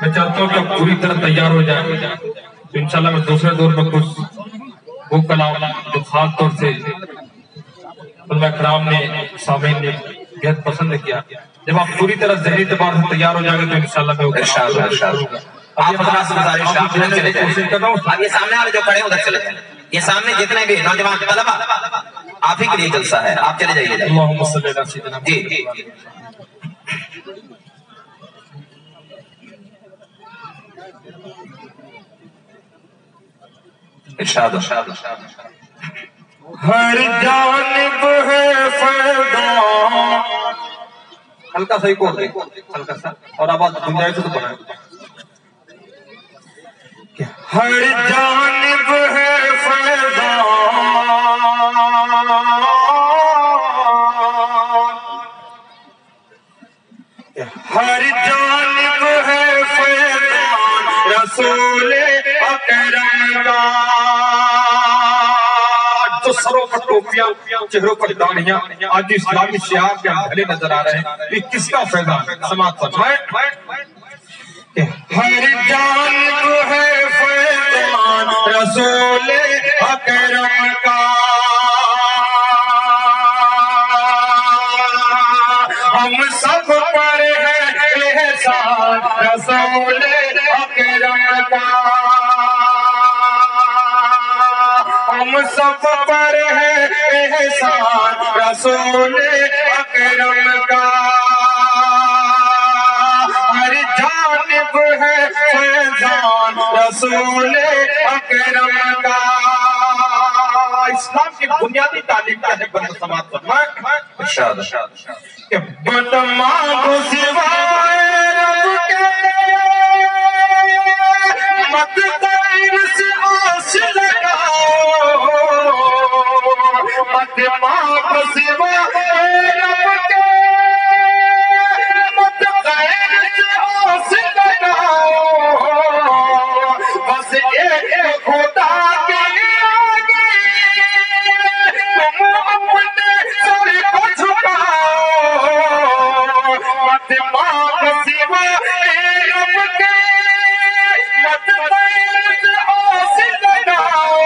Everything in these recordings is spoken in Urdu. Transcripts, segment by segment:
میں چاہتا ہوں کہ آپ پوری طرح تیار ہو جائیں تو انشاءاللہ میں دوسرے دور میں کچھ وہ کلام جو خاص طور سے علماء کرام نے سامعین نے بہت پسند کیا. جب آپ پوری طرح ذہنی اعتبار سے تیار ہو جائیں گے تو انشاءاللہ میں انشاءاللہ آپ حضرات سے گزارش آپ چلے جائیں. اب یہ سامنے والے جو کھڑے ہیں ادھر چلے جائیں. یہ سامنے جتنے بھی نوجوان طلبہ آپ ہی کے لیے جلسہ ہے, آپ چلے جائیے. اللہم صلی علی سیدنا جی جی ارشاد. ہر جانب ہے فیضان, ہلکا سا ایک اور دے, ہلکا سا اور آواز گنجائش سے تو بنائیں. ہر جانب ہے فیضان, ہر جانب ہے فیضان رسول اکرم کا. جو سروں پر ٹوپیاں چہروں پر داڑیاں آج اسلامی شعار کے ہم ڈھلے نظر آ رہے ہیں, یہ کس کا فیضان ہے؟ سماعت فرمائیں. ہر جانب ہے فیضان رسول اکرم کا, ہم سب پر ہے احسان رسول اکرم کا, ہم سب پر ہے احسان رسول اکرم کا. ہر جانب ہے فیضان رسول اکرم کا. اسلام کی بنیادی تعلیم کیا ہے؟ بند سماعت فرمائیں. ارشاد کہ بدماغ سوائے رب کے مت غیر سے آس لگاؤ, بدماغ سوائے رب کے مت غیر سے آس لگاؤ, بس ایک خدا کے آگے تم اپنے سر کو جھکاؤ, بدماغ سوائے رب کے مت غیر سے آس لگاؤ,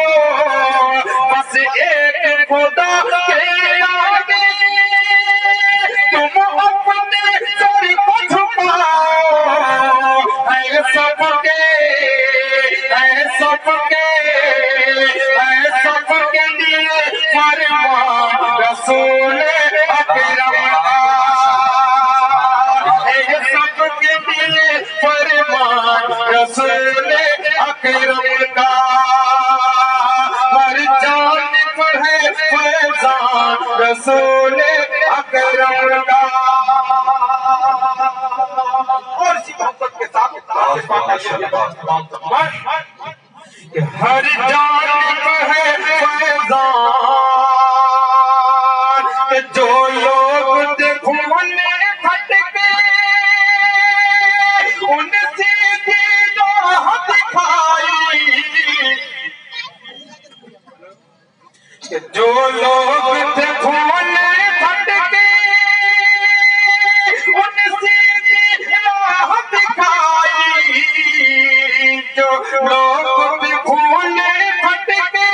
بس ایک خدا کے آگے تم اپنے سر کو جھکاؤ. اے سب کے اے سب کے اے سب کے لیے فرمان رسول اکرم کا, اے سب کے لیے فرمان رسول اکرم کا. ہر جانب ہے فیضان رسول اکرم کا. اور اسی محبت کے ساتھ کہ ہر جانب ہے فیضان, کہ جو لوگ دیکھونے بھٹکے ان سیدھی راہ دکھائی, کہ جو لوگ دیکھونے بھٹکے ان سیدھی راہ دکھائی, جو لوگ دیکھونے بھٹکے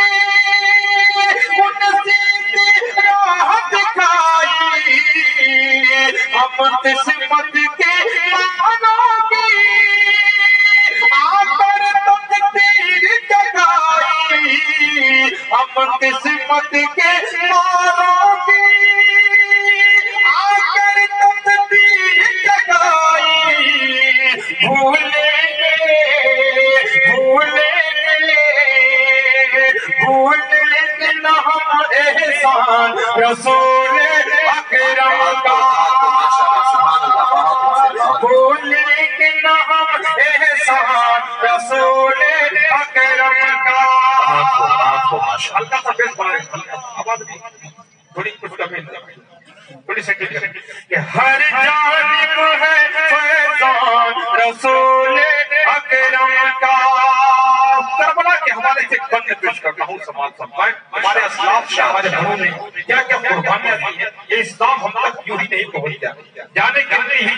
ان سیدھی راہ دکھائی, ہم قسمت کے معنوں کی آ کر تقدیر جگائی, ہم قسمت کے معنوں کی آ کر تقدیر جگائی. بھولیں گے نہ ہم احسان رسول اکرم کا, بھولیں گے نہ ہم احسان رسول اکرم کا. ہلکا سا بیس بنائیں, آواز تھوڑی کچھ کمی تھوڑی سیکنڈ کہ ہر جانب ہے فیضان رسول اکرم کا. کربلا کے حوالے سے ایک بند پیش کرتا ہوں, سماعت فرمائیں. ہمارے اسلاف سے ہمارے بڑوں نے کیا کیا قربانیاں دی ہیں, یہ اسلام ہم تک یوں ہی نہیں پہنچ گیا. جانے کتنے ہی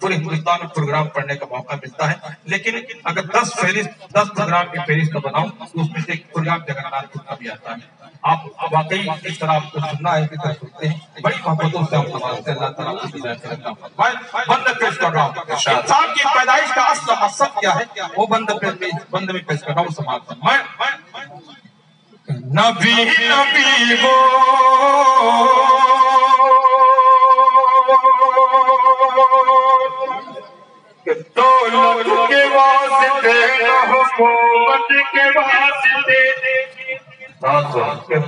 پورے ہندوستان میں پروگرام پڑھنے کا موقع ملتا ہے، لیکن اگر 10 پروگرام کی فہرست بناؤں تو اس میں سے ایک پروگرام جگن ناتھ پور کا بھی آتا ہے۔ آپ واقعی اس طرح آپ کو سننا ہے کہ سنتے ہیں، بڑی محبتوں سے ہم نمازتے ہیں، اللہ تعالیٰ آپ کو ہدایت کرتا ہوں۔ میں بند پیش کر رہا ہوں، انسان کی پیدائش کا اصل مقصد کیا ہے وہ بند میں پیش کر رہا ہوں سماعت فرمائیں۔ نبی نبی وہ دولت کے واسطے نہ حکومت کے واسطے،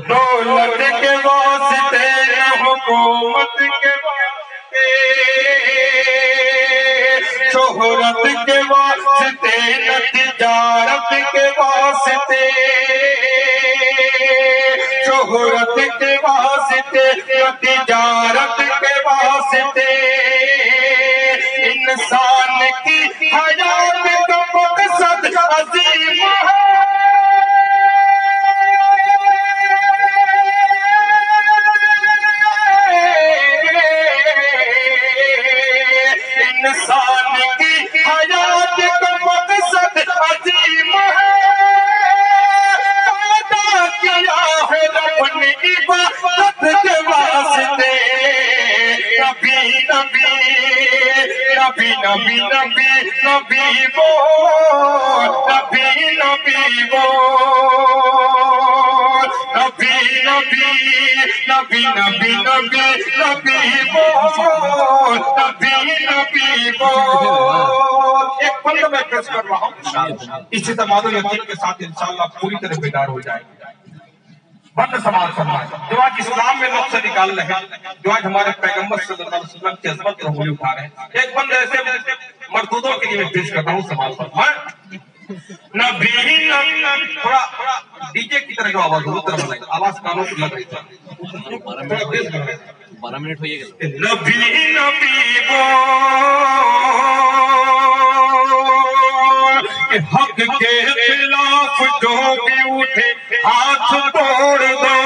دولت کے واسطے نہ حکومت کے واسطے، شہرت کے واسطے نہ تجارت کے واسطے، شہرت کے واسطے نہ تجارت کے واسطے، انسان کی حیات کا مقصد عظیم ہے، انسان کی حیات کا مقصد عظیم ہے، پیدا کیا ہے رب نے عبادت کے واسطے، نبی نبی نبی نبی نبی نبی بول، نبی نبی بول، نبی نبی نبی نبی نبی نبی بول، نبی نبی بول۔ ایک بند میں پیش کر رہا ہوں، اسی تمام یقین کے ساتھ انشاءاللہ پوری طرح بیدار ہو جائے گا۔ بند سماعت فرمائیں، جو آج اسلام میں نقص نکال رہے ہیں، جو آج ہمارے پیغمبر صلی اللہ علیہ وسلم کی عظمت کو انگلی اٹھا رہے ہیں، ایک بند ایسے مردودوں کے لیے میں پیش کر رہا ہوں سماعت فرمائیں۔ نبی نبی، تھوڑا ڈی جے کی طرح جو آواز ہو طرح بنائیں، آواز کانوں کو لگ رہی ہے، 12 منٹ ہوئے گا۔ نبی نبی بول، حق کے خلاف جو بھی اٹھے ہاتھ توڑ دو،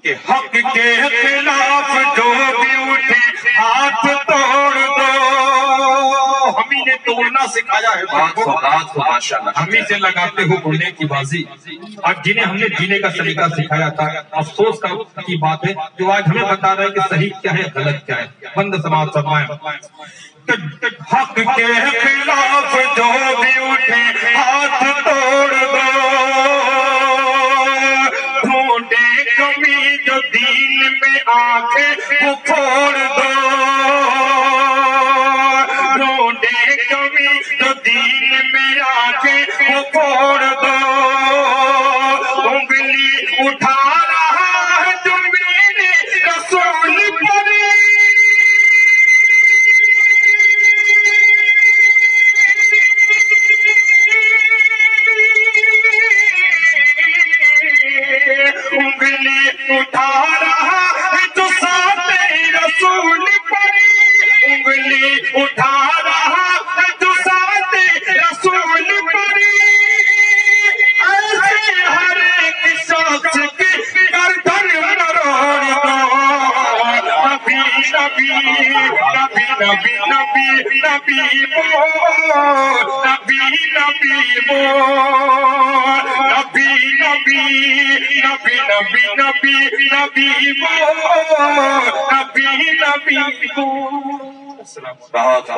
کہ حق کے خلاف جو بھی اٹھے ہاتھ توڑ دو، ہمیں نے توڑنا سکھایا ہے، ہمیں سے لگاتے ہو اڑنے کی بازی، اور جنہیں ہم نے جینے کا سلیقہ سکھایا تھا، افسوس کی بات ہے جو آج ہمیں بتا رہا ہے کہ صحیح کیا ہے غلط کیا ہے۔ بند سماعت فرمائیں، حق کے خلاف جو بھی اٹھے ہاتھ توڑ دو، ڈھونڈے کمی جو دین میں آنکھیں وہ پھوڑ دو، ڈھونڈے کمی جو دین میں آنکھیں وہ پھوڑ دو، انگلی اٹھا رہا ہے جو میرے رسول پر، انگلی اٹھا رہا ہے جو ساتھ رسول پر، انگلی اٹھا رہا ہے جو ساتھ رسول پر، ایسے ہر ایک شخص کی گردن مروڑ دو، نبی نبی نبی نبی نبی نبی بول، نبی نبی بول، نبی نبی نبی نبی نبی نبی بول، نبی نبی بول۔ بہت